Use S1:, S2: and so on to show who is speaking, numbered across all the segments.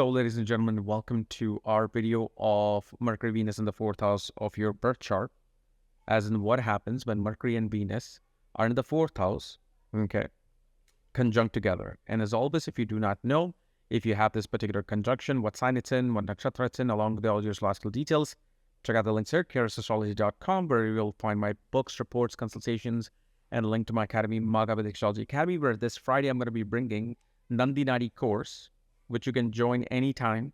S1: So, ladies and gentlemen, welcome to our video of Mercury Venus in the fourth house of your birth chart, as in what happens when Mercury and Venus are in the fourth house, okay, conjunct together. And as always, if you do not know, if you have this particular conjunction, what sign it's in, what nakshatra it's in, along with all your astrological details, check out the links here, KRSastrology.com, where you will find my books, reports, consultations, and a link to my academy, Vedic Astrology Academy, where this Friday I'm going to be bringing Nandi Nadi course, which you can join anytime.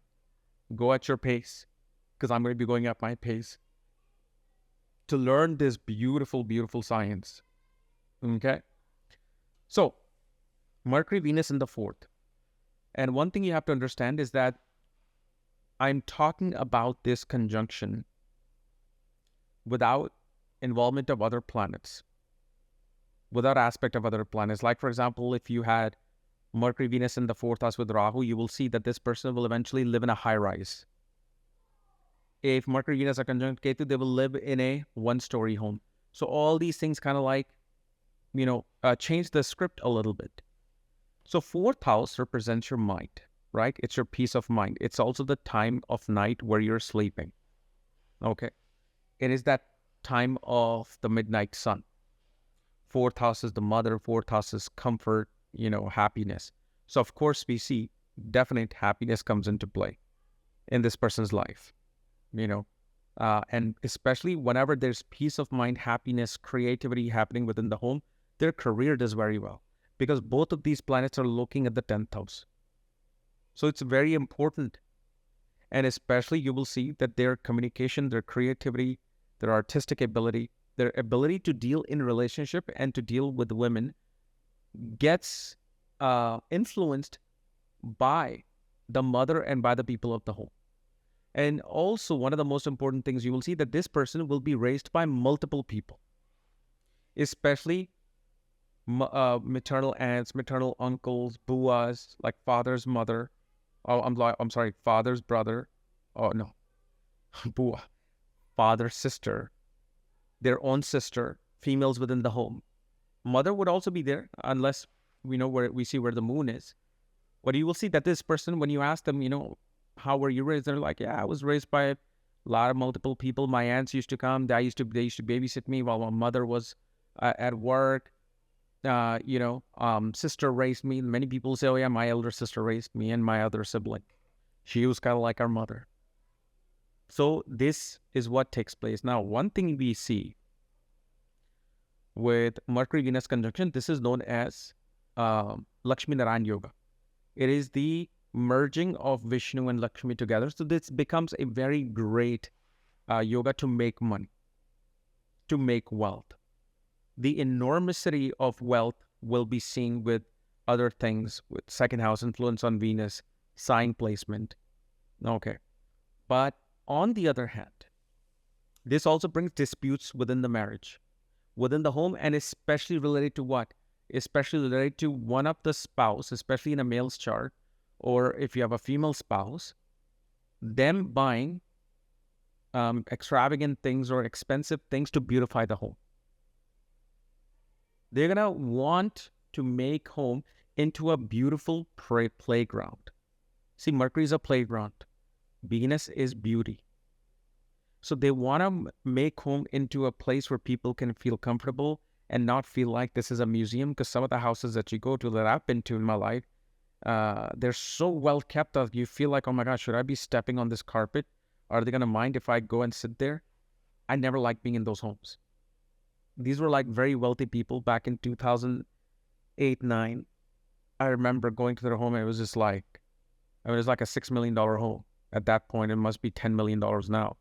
S1: Go at your pace, because I'm going to be going at my pace to learn this beautiful, beautiful science. Okay? So, Mercury, Venus in the fourth. And one thing you have to understand is that I'm talking about this conjunction without involvement of other planets, without aspect of other planets. Like, for example, if you had Mercury, Venus in the fourth house with Rahu, you will see that this person will eventually live in a high rise. If Mercury, Venus are conjunct Ketu, they will live in a one-story home. So all these things kind of like, change the script a little bit. So fourth house represents your mind, right? It's your peace of mind. It's also the time of night where you're sleeping. Okay. It is that time of the midnight sun. Fourth house is the mother. Fourth house is comfort, happiness. So of course we see definite happiness comes into play in this person's life, and especially whenever there's peace of mind, happiness, creativity happening within the home, their career does very well because both of these planets are looking at the 10th house. So it's very important. And especially you will see that their communication, their creativity, their artistic ability, their ability to deal in relationship and to deal with women gets influenced by the mother and by the people of the home. And also one of the most important things you will see that this person will be raised by multiple people, especially maternal aunts, maternal uncles, buas, like father's mother. Oh, I'm sorry, father's brother. Oh no, bua, father's sister, their own sister, females within the home. Mother would also be there unless we know where we see where the moon is. But you will see that this person, when you ask them, how were you raised? They're like, yeah, I was raised by a lot of multiple people. My aunts used to come. They used to babysit me while my mother was at work. Sister raised me. Many people say, oh yeah, my elder sister raised me and my other sibling. She was kind of like our mother. So this is what takes place. Now, one thing we see with Mercury Venus conjunction, this is known as Lakshmi Narayan yoga. It is the merging of Vishnu and Lakshmi together. So this becomes a very great yoga to make money, to make wealth. The enormity of wealth will be seen with other things, with second house influence on Venus, sign placement. Okay. But on the other hand, this also brings disputes within the marriage, within the home, and especially related to what? Especially related to one of the spouse, especially in a male's chart, or if you have a female spouse, them buying extravagant things or expensive things to beautify the home. They're going to want to make home into a beautiful playground. See, Mercury is a playground. Venus is beauty. So they want to make home into a place where people can feel comfortable and not feel like this is a museum, because some of the houses that you go to that I've been to in my life, they're so well kept that you feel like, oh my gosh, should I be stepping on this carpet? Are they going to mind if I go and sit there? I never liked being in those homes. These were like very wealthy people back in 2008, 9. I remember going to their home and it was just like, it was like a $6 million home. At that point, it must be $10 million now.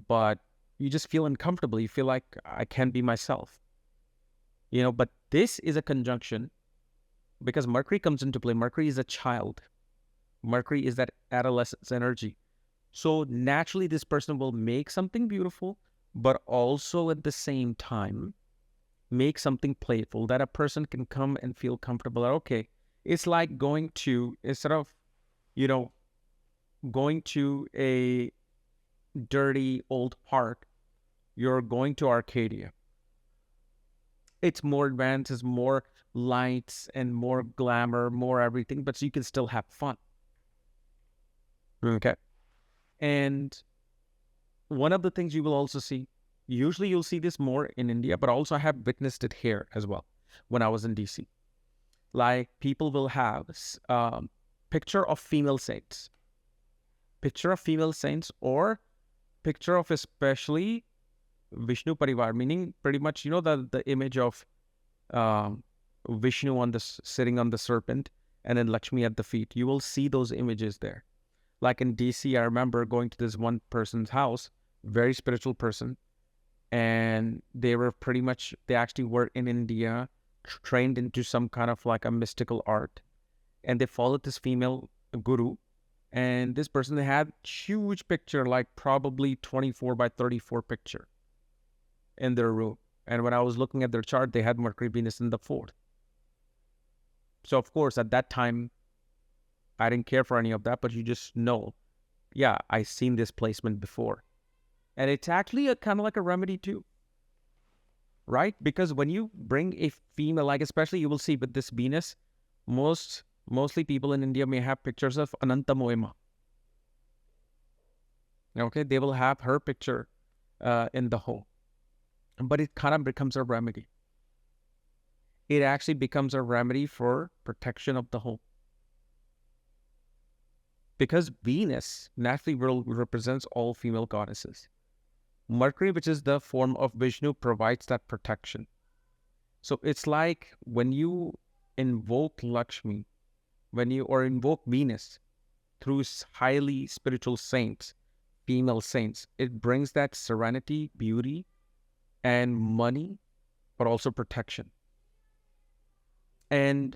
S1: But you just feel uncomfortable. You feel like I can't be myself. But this is a conjunction because Mercury comes into play. Mercury is a child. Mercury is that adolescence energy. So naturally, this person will make something beautiful, but also at the same time, make something playful that a person can come and feel comfortable. Okay, it's like going to, instead of, going to a dirty old park, you're going to Arcadia. It's more advanced, it's more lights and more glamour, more everything, but you can still have fun. Okay. And one of the things you will also see, usually you'll see this more in India, but also I have witnessed it here as well when I was in DC. Like people will have picture of female saints, or picture of especially Vishnu Parivar, meaning pretty much, the image of Vishnu sitting on the serpent and then Lakshmi at the feet. You will see those images there. Like in DC, I remember going to this one person's house, very spiritual person, and they actually were in India, trained into some kind of like a mystical art, and they followed this female guru, and this person, they had huge picture, like probably 24 by 34 picture in their room. And when I was looking at their chart, they had Mercury Venus in the 4th. So of course, at that time, I didn't care for any of that, but you just know, yeah, I've seen this placement before. And it's actually a kind of like a remedy too, right? Because when you bring a female, like especially you will see with this Venus, mostly people in India may have pictures of Ananta Moema. Okay, they will have her picture in the home. But it kind of becomes a remedy. It actually becomes a remedy for protection of the home. Because Venus naturally represents all female goddesses. Mercury, which is the form of Vishnu, provides that protection. So it's like when you invoke Lakshmi, or invoke Venus through highly spiritual saints, female saints, it brings that serenity, beauty, and money, but also protection. And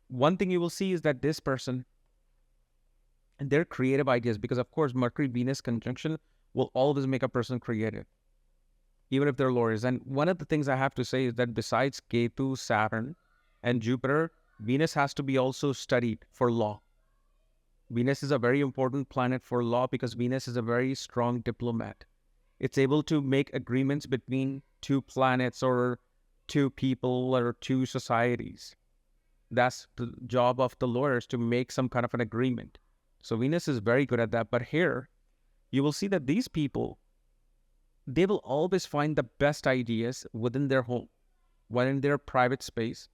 S1: one thing you will see is that this person, and their creative ideas, because of course Mercury-Venus conjunction will always make a person creative, even if they're lawyers. And one of the things I have to say is that besides Ketu, Saturn, and Jupiter, Venus has to be also studied for law. Venus is a very important planet for law because Venus is a very strong diplomat. It's able to make agreements between two planets or two people or two societies. That's the job of the lawyers, to make some kind of an agreement. So Venus is very good at that. But here, you will see that these people, they will always find the best ideas within their home, when in their private space,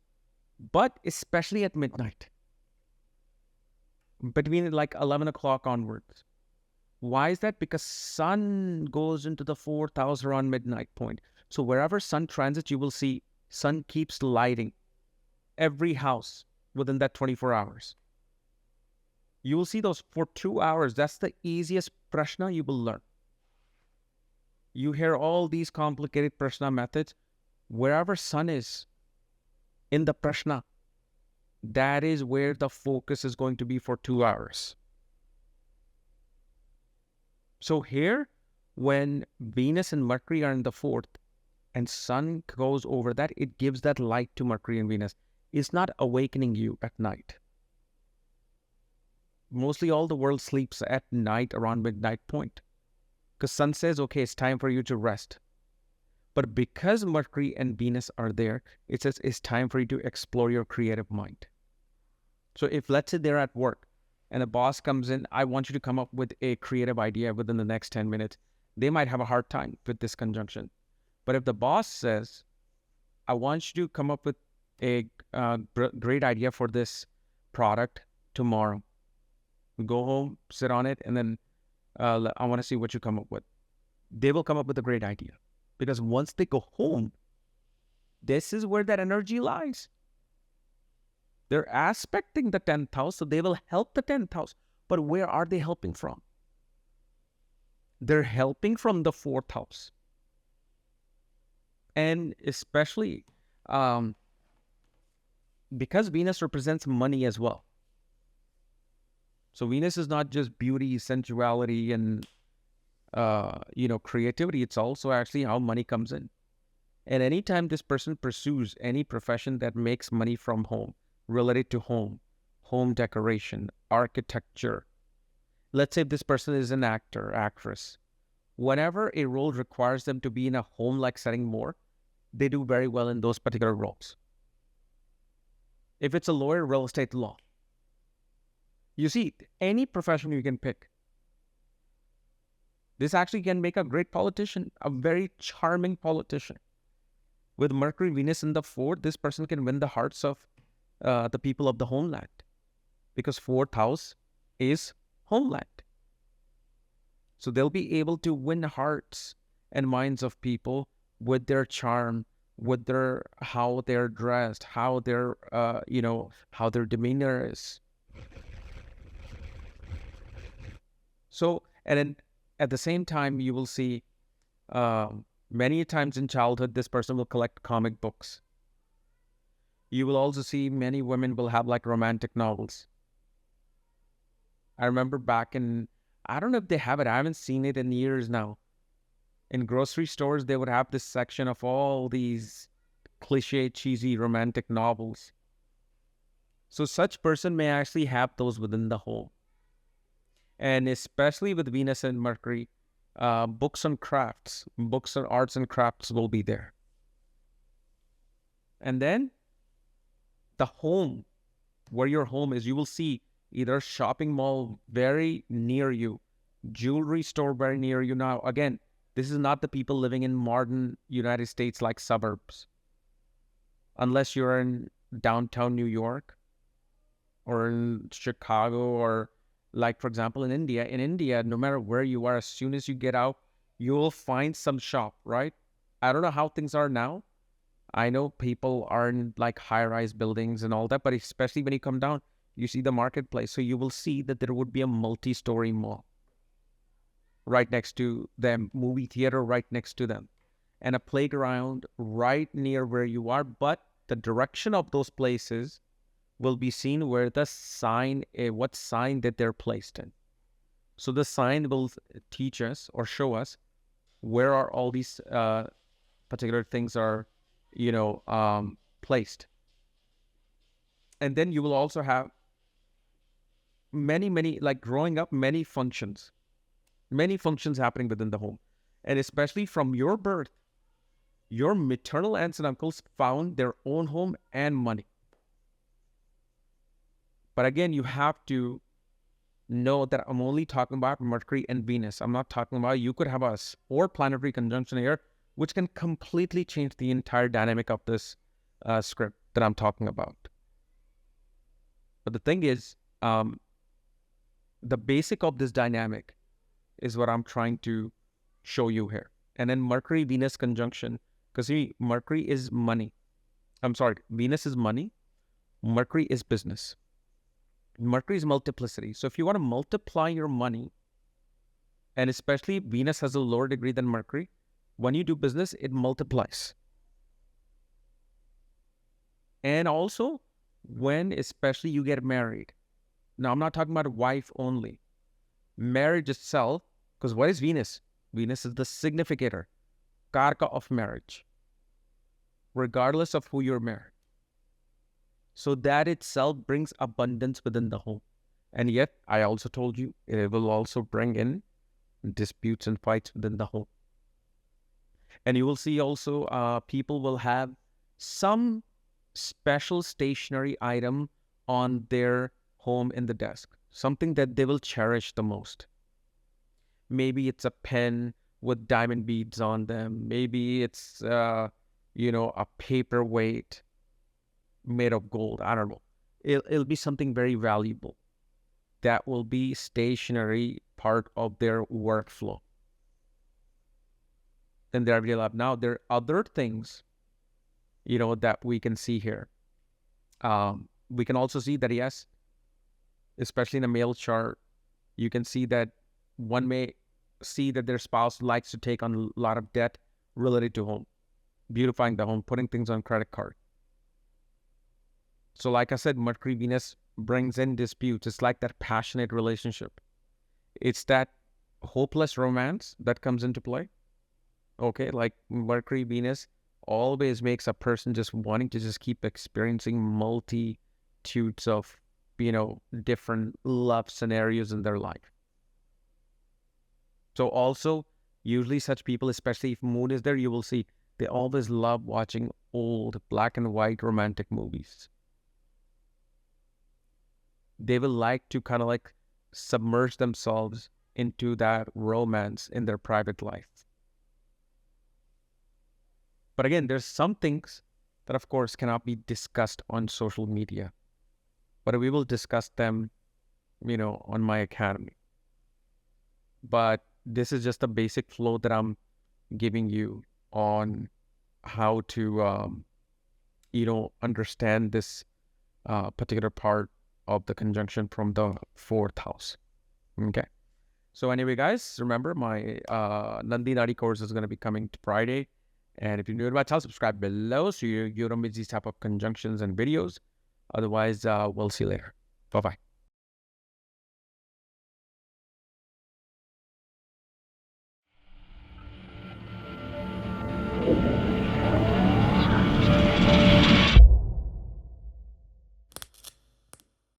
S1: but especially at midnight, between like 11 o'clock onwards. Why is that? Because sun goes into the 4th house around midnight point. So wherever sun transits, you will see sun keeps lighting every house within that 24 hours. You will see those for 2 hours. That's the easiest prashna you will learn. You hear all these complicated prashna methods. Wherever sun is in the prashna, that is where the focus is going to be for 2 hours. So here, when Venus and Mercury are in the 4th and sun goes over that, it gives that light to Mercury and Venus. It's not awakening you at night. Mostly all the world sleeps at night around midnight point, because sun says, okay, it's time for you to rest. But because Mercury and Venus are there, it says it's time for you to explore your creative mind. So if, let's say, they're at work and a boss comes in, I want you to come up with a creative idea within the next 10 minutes. They might have a hard time with this conjunction. But if the boss says, I want you to come up with a great idea for this product tomorrow, go home, sit on it, and then I want to see what you come up with. They will come up with a great idea. Because once they go home, this is where that energy lies. They're aspecting the 10th house, so they will help the 10th house. But where are they helping from? They're helping from the 4th house. And especially because Venus represents money as well. So Venus is not just beauty, sensuality, and creativity. It's also actually how money comes in. And anytime this person pursues any profession that makes money from home, related to home decoration, architecture. Let's say this person is an actor, actress. Whenever a role requires them to be in a home-like setting more, they do very well in those particular roles. If it's a lawyer, real estate law. You see, any profession you can pick. This actually can make a great politician, a very charming politician. With Mercury, Venus in the fourth, this person can win the hearts of the people of the homeland, because fourth house is homeland. So they'll be able to win hearts and minds of people with their charm, with their how they're dressed, how their how their demeanor is. So, and then at the same time, you will see many times in childhood, this person will collect comic books. You will also see many women will have like romantic novels. I remember back in, I don't know if they have it, I haven't seen it in years now. In grocery stores, they would have this section of all these cliche, cheesy romantic novels. So such person may actually have those within the home. And especially with Venus and Mercury, books on crafts, books on arts and crafts will be there. And then the home, where your home is, you will see either shopping mall very near you, jewelry store very near you. Now, again, this is not the people living in modern United States like suburbs. Unless you're in downtown New York or in Chicago, or like, for example, in India, no matter where you are, as soon as you get out, you will find some shop, right? I don't know how things are now. I know people are in like high-rise buildings and all that, but especially when you come down, you see the marketplace. So you will see that there would be a multi-story mall right next to them, movie theater right next to them, and a playground right near where you are. But the direction of those places will be seen where the sign, what sign that they're placed in. So the sign will teach us or show us where are all these particular things are, placed. And then you will also have many, like growing up, many functions happening within the home. And especially from your birth, your maternal aunts and uncles found their own home and money. But again, you have to know that I'm only talking about Mercury and Venus. I'm not talking about, you could have a 4-planetary conjunction here, which can completely change the entire dynamic of this script that I'm talking about. But the thing is, the basic of this dynamic is what I'm trying to show you here. And then Mercury-Venus conjunction, because see, Mercury is money. Venus is money. Mercury is business. Mercury is multiplicity. So if you want to multiply your money, and especially Venus has a lower degree than Mercury, when you do business, it multiplies. And also, when especially you get married. Now, I'm not talking about a wife only. Marriage itself, because what is Venus? Venus is the significator, karka of marriage, regardless of who you're married. So that itself brings abundance within the home. And yet, I also told you, it will also bring in disputes and fights within the home. And you will see also people will have some special stationary item on their home in the desk, something that they will cherish the most. Maybe it's a pen with diamond beads on them. Maybe it's, a paperweight made of gold. I don't know. It'll be something very valuable that will be stationary part of their workflow in their everyday life. Now, there are other things, that we can see here. We can also see that, yes, especially in a male chart, you can see that one may see that their spouse likes to take on a lot of debt related to home, beautifying the home, putting things on credit card. So like I said, Mercury Venus brings in disputes. It's like that passionate relationship. It's that hopeless romance that comes into play. Okay, like Mercury Venus always makes a person just wanting to just keep experiencing multitudes of, different love scenarios in their life. So also, usually such people, especially if moon is there, you will see they always love watching old black and white romantic movies. they will like to kind of like submerge themselves into that romance in their private life. But again, there's some things that, of course, cannot be discussed on social media, but we will discuss them, on my academy. But this is just a basic flow that I'm giving you on how to, understand this particular part of the conjunction from the 4th house. Okay. So anyway, guys, remember my Nandi Nadi course is going to be coming to Friday. And if you're new to my channel, subscribe below so you don't miss these type of conjunctions and videos. Otherwise, we'll see you later. Bye-bye.